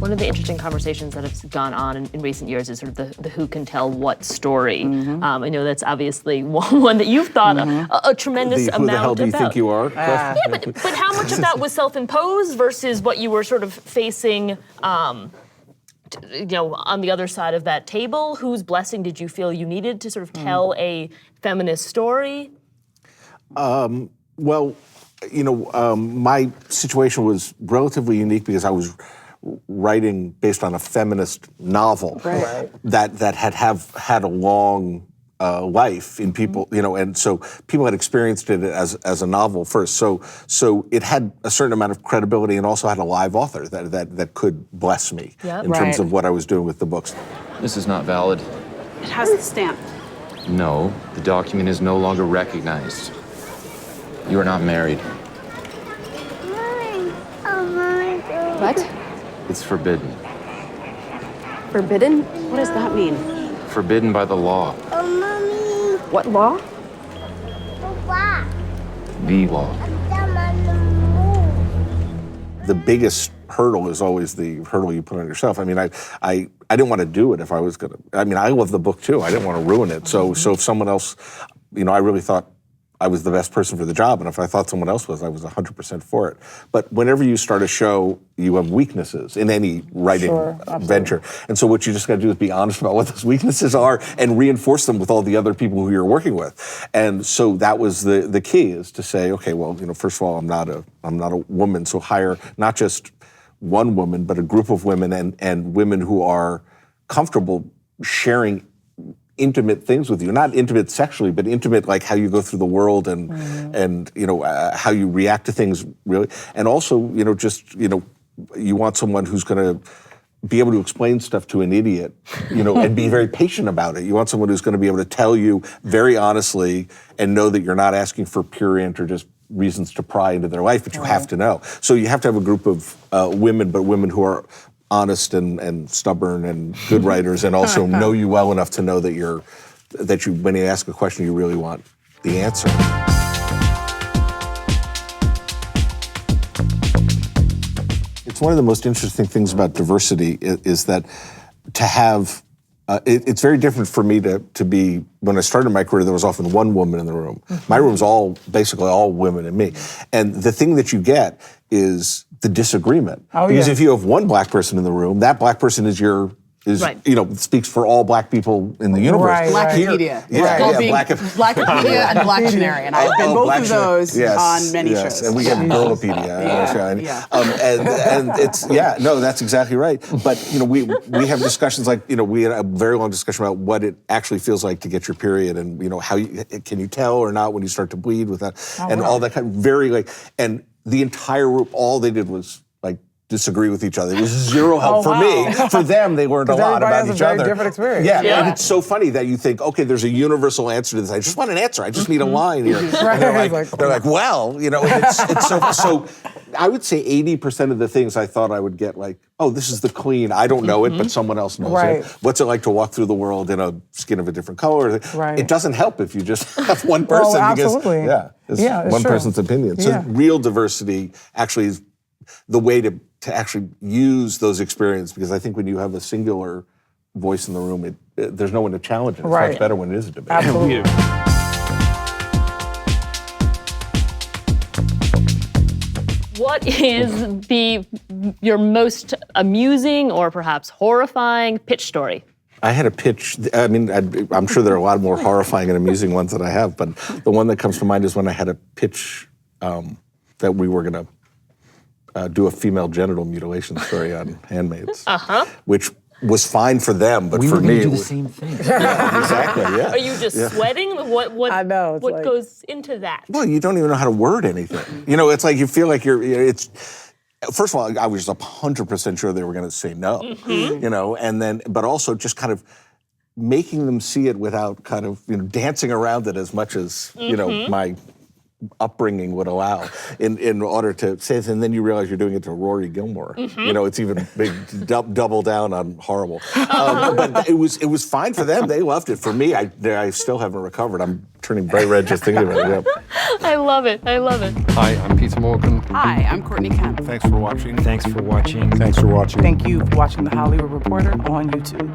One of the interesting conversations that has gone on in recent years is sort of the who can tell what story. I know that's obviously one that you've thought a tremendous amount about. Who the hell do you think you are? Yeah, but how much of that was self-imposed versus what you were sort of facing, on the other side of that table? Whose blessing did you feel you needed to sort of tell a feminist story? Well, my situation was relatively unique because I was writing based on a feminist novel that had a long life in people, and so people had experienced it as a novel first. So it had a certain amount of credibility and also had a live author that could bless me in terms of what I was doing with the books. This is not valid. It has the stamp. No, the document is no longer recognized. You are not married. What? It's forbidden. Forbidden? What does that mean? Forbidden by the law. What law? The law. The biggest hurdle is always the hurdle you put on yourself. I mean, I didn't want to do it if I was gonna. I mean, I love the book too. I didn't want to ruin it. So if someone else, I really thought I was the best person for the job, and if I thought someone else was, I was 100% for it. But whenever you start a show, you have weaknesses in any writing venture. And so what you just got to do is be honest about what those weaknesses are and reinforce them with all the other people who you're working with. And so that was the key, is to say, okay, well, first of all, I'm not a woman, so hire not just one woman, but a group of women and women who are comfortable sharing intimate things with you, not intimate sexually, but intimate like how you go through the world and how you react to things, really. And also, you want someone who's going to be able to explain stuff to an idiot, and be very patient about it. You want someone who's going to be able to tell you very honestly and know that you're not asking for purient or just reasons to pry into their life, but you have to know. So you have to have a group of women, but women who are honest and stubborn and good writers, and also know you well enough to know that you when you ask a question, you really want the answer. It's one of the most interesting things about diversity is that to have. It's very different for me to be, when I started my career, there was often one woman in the room. My room's basically all women and me. And the thing that you get is the disagreement. Because if you have one black person in the room, that black person is speaks for all black people in the universe. Blackipedia. Blackipedia and Blactionary. I've been both of those on many shows. And we have Girlipedia. And it's, that's exactly right. But, we have discussions like, we had a very long discussion about what it actually feels like to get your period and, how can you tell or not when you start to bleed with that all that kind of and the entire group, all they did was disagree with each other. It was zero help for me. For them, they learned a lot about each other. Everybody has a very different experience. Yeah, and it's so funny that you think, okay, there's a universal answer to this. I just want an answer. I just need a line here. And they're like, well, it's so I would say 80% of the things I thought I would get this is the clean. I don't know it, but someone else knows it. What's it like to walk through the world in a skin of a different color? It doesn't help if you just have one person. Absolutely. It's one person's opinion. So real diversity actually is the way to actually use those experiences, because I think when you have a singular voice in the room, there's no one to challenge it. It's much better when it is a debate. Absolutely. What is your most amusing or perhaps horrifying pitch story? I had a pitch. I mean, I'm sure there are a lot more horrifying and amusing ones that I have, but the one that comes to mind is when I had a pitch that we were going to do a female genital mutilation story on Handmaids, which was fine for them, but for me, we do the same thing. Exactly. Yeah. Are you just sweating? What I know. What goes into that? Well, you don't even know how to word anything. It's like you feel like first of all, I was just 100% sure they were going to say no. And then, but also just kind of making them see it without kind of dancing around it as much as my upbringing would allow in order to say this, and then you realize you're doing it to Rory Gilmore. You know, it's even big double down on horrible. But it was fine for them. They loved it. For me, I still haven't recovered. I'm turning bright red just thinking about it. Yep. I love it. I love it. Hi, I'm Peter Morgan. Hi, I'm Courtney Kemp. Thanks for watching. Thanks for watching. Thanks for watching. Thank you for watching The Hollywood Reporter on YouTube.